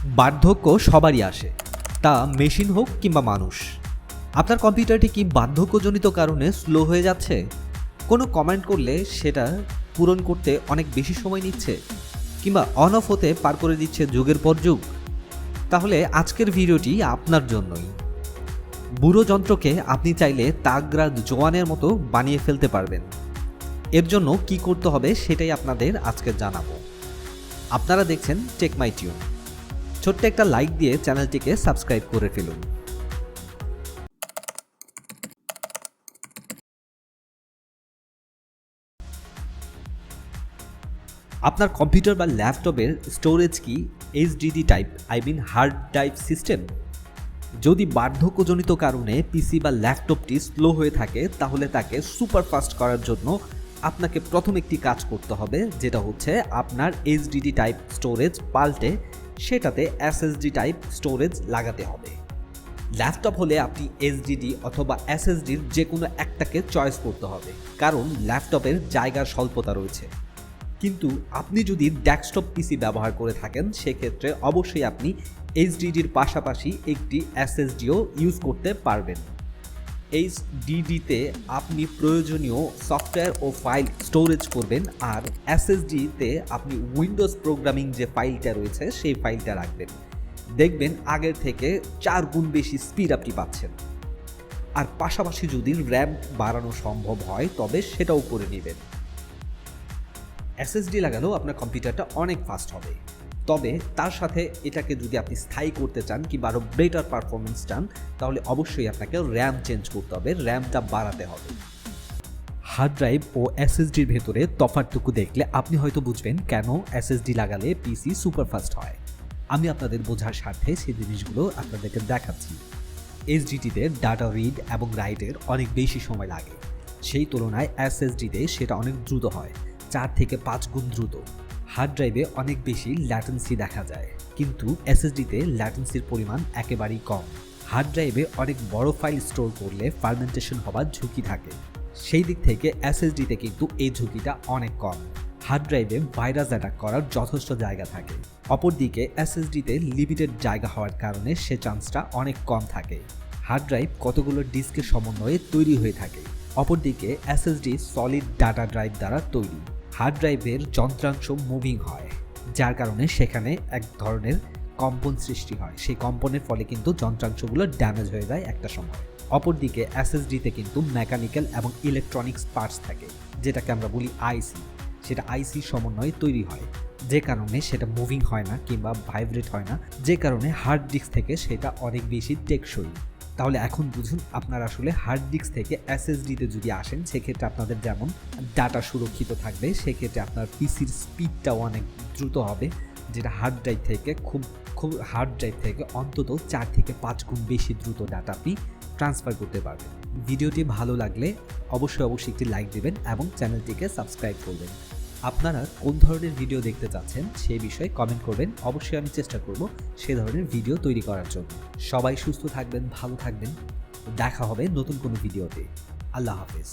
বার্ধক্য সবারই আসে, তা মেশিন হোক কিংবা মানুষ। আপনার কম্পিউটারটি কি বার্ধক্যজনিত কারণে স্লো হয়ে যাচ্ছে? কোনো কমেন্ট করলে সেটা পূরণ করতে অনেক বেশি সময় নিচ্ছে, কিংবা অন অফ হতে পার করে দিচ্ছে যুগের পর যুগ? তাহলে আজকের ভিডিওটি আপনার জন্যই। বুড়ো যন্ত্রকে আপনি চাইলে তাগড়া জোয়ানের মতো বানিয়ে ফেলতে পারবেন। এর জন্য কি করতে হবে সেটাই আপনাদের আজকে জানাবো। আপনারা দেখছেন টেক মাই টিউন। ছোট্ট একটা লাইক দিয়ে চ্যানেলটিকে সাবস্ক্রাইব করে ফেলুন। আপনার কম্পিউটার বা ল্যাপটপের স্টোরেজ কি HDD type, hard drive system? যদি বার্ধক্যজনিত কারণে পিসি বা ল্যাপটপটি স্লো হয়ে থাকে, তাহলে তাকে সুপারফাস্ট করার জন্য আপনাকে প্রথম একটি কাজ করতে হবে, যেটা হচ্ছে আপনার এইচডিডি টাইপ স্টোরেজ পাল্টে সেটাতে এসএসডি টাইপ স্টোরেজ লাগাতে হবে। ল্যাপটপ হলে আপনি এইচডিডি অথবা এসএসডির যে কোনো একটাকে চয়েস করতে হবে, কারণ ল্যাপটপের জায়গার স্বল্পতা রয়েছে। কিন্তু আপনি যদি ডেস্কটপ পিসি ব্যবহার করে থাকেন, সেক্ষেত্রে অবশ্যই আপনি এইচডিডির পাশাপাশি একটি এসএসডিও ইউজ করতে পারবেন। এইচডিডিতে আপনি প্রয়োজনীয় সফটওয়্যার ও ফাইল স্টোরেজ করবেন, আর এসএসডিতে আপনি উইন্ডোজ প্রোগ্রামিং যে ফাইলটা রয়েছে সেই ফাইলটা রাখবেন। দেখবেন আগের থেকে 4 গুণ বেশি স্পিড আপনি পাচ্ছেন। আর পাশাপাশি যদি র্যাম বাড়ানো সম্ভব হয় তবে সেটাও করে নেবেন। এসএসডি লাগালেও আপনার কম্পিউটারটা অনেক ফাস্ট হবে, তবে তার সাথে এটাকে যদি আপনি স্থায়ী করতে চান কিংবা আরও বেটার পারফরমেন্স চান, তাহলে অবশ্যই আপনাকে র্যাম চেঞ্জ করতে হবে, র্যামটা বাড়াতে হবে। হার্ড ড্রাইভ ও এসএসডির ভেতরে তফাৎটুকু দেখলে আপনি হয়তো বুঝবেন কেন এসএসডি লাগালে পিসি সুপারফাস্ট হয়। আমি আপনাদের বোঝার স্বার্থে সেই জিনিসগুলো আপনাদেরকে দেখাচ্ছি। এইচডিডিতে ডাটা রিড এবং রাইটের অনেক বেশি সময় লাগে, সেই তুলনায় এসএসডিতে সেটা অনেক দ্রুত হয়, 4 থেকে 5 গুণ দ্রুত। হার্ড ড্রাইভে অনেক বেশি ল্যাটেন্সি দেখা যায়, কিন্তু এসএসডিতে ল্যাটেন্সির পরিমাণ একেবারেই কম। হার্ড ড্রাইভে অনেক বড় ফাইল স্টোর করলে ফার্মেন্টেশন হওয়ার ঝুঁকি থাকে, সেই দিক থেকে এসএসডিতে কিন্তু এই ঝুঁকিটা অনেক কম। হার্ড ড্রাইভে ভাইরাস অ্যাটাক করার যথেষ্ট জায়গা থাকে, অপরদিকে এসএসডিতে লিমিটেড জায়গা হওয়ার কারণে সে চান্সটা অনেক কম থাকে। হার্ড ড্রাইভ কতগুলো ডিস্কের সমন্বয়ে তৈরি হয়ে থাকে, অপরদিকে এসএসডি সলিড ডাটা ড্রাইভ দ্বারা তৈরি। হার্ড ড্রাইভের যন্ত্রাংশ মুভিং হয়, যার কারণে সেখানে এক ধরনের কম্পন সৃষ্টি হয়, সেই কম্পনের ফলে কিন্তু যন্ত্রাংশগুলো ড্যামেজ হয়ে যায় একটা সময়। অপরদিকে এসএসডিতে কিন্তু মেকানিক্যাল এবং ইলেকট্রনিক্স পার্টস থাকে, যেটাকে আমরা বলি আইসি। সেটা আইসির সমন্বয়ে তৈরি হয়, যে কারণে সেটা মুভিং হয় না কিংবা ভাইব্রেট হয় না, যে কারণে হার্ড ডিস্ক থেকে সেটা অনেক বেশি টেকসই। তাহলে এখন বুঝুন, আপনারা আসলে হার্ড ডিস্ক থেকে এসএসডিতে যদি আসেন, সেক্ষেত্রে আপনাদের যেমন ডাটা সুরক্ষিত থাকবে, সেক্ষেত্রে আপনার পিসির স্পিডটাও অনেক দ্রুত হবে, যেটা হার্ড ড্রাইভ থেকে অন্তত 4 থেকে 5 গুণ বেশি দ্রুত ডাটা আপনি ট্রান্সফার করতে পারবেন। ভিডিওটি ভালো লাগলে অবশ্যই একটি লাইক দেবেন এবং চ্যানেলটিকে সাবস্ক্রাইব করবেন। আপনারা কোন ধরনের ভিডিও দেখতে চাচ্ছেন সেই বিষয়ে কমেন্ট করবেন, অবশ্যই আমি চেষ্টা করব সে ধরনের ভিডিও তৈরি করার জন্য। সবাই সুস্থ থাকবেন, ভালো থাকবেন, দেখা হবে নতুন কোনো ভিডিওতে। আল্লাহ হাফেজ।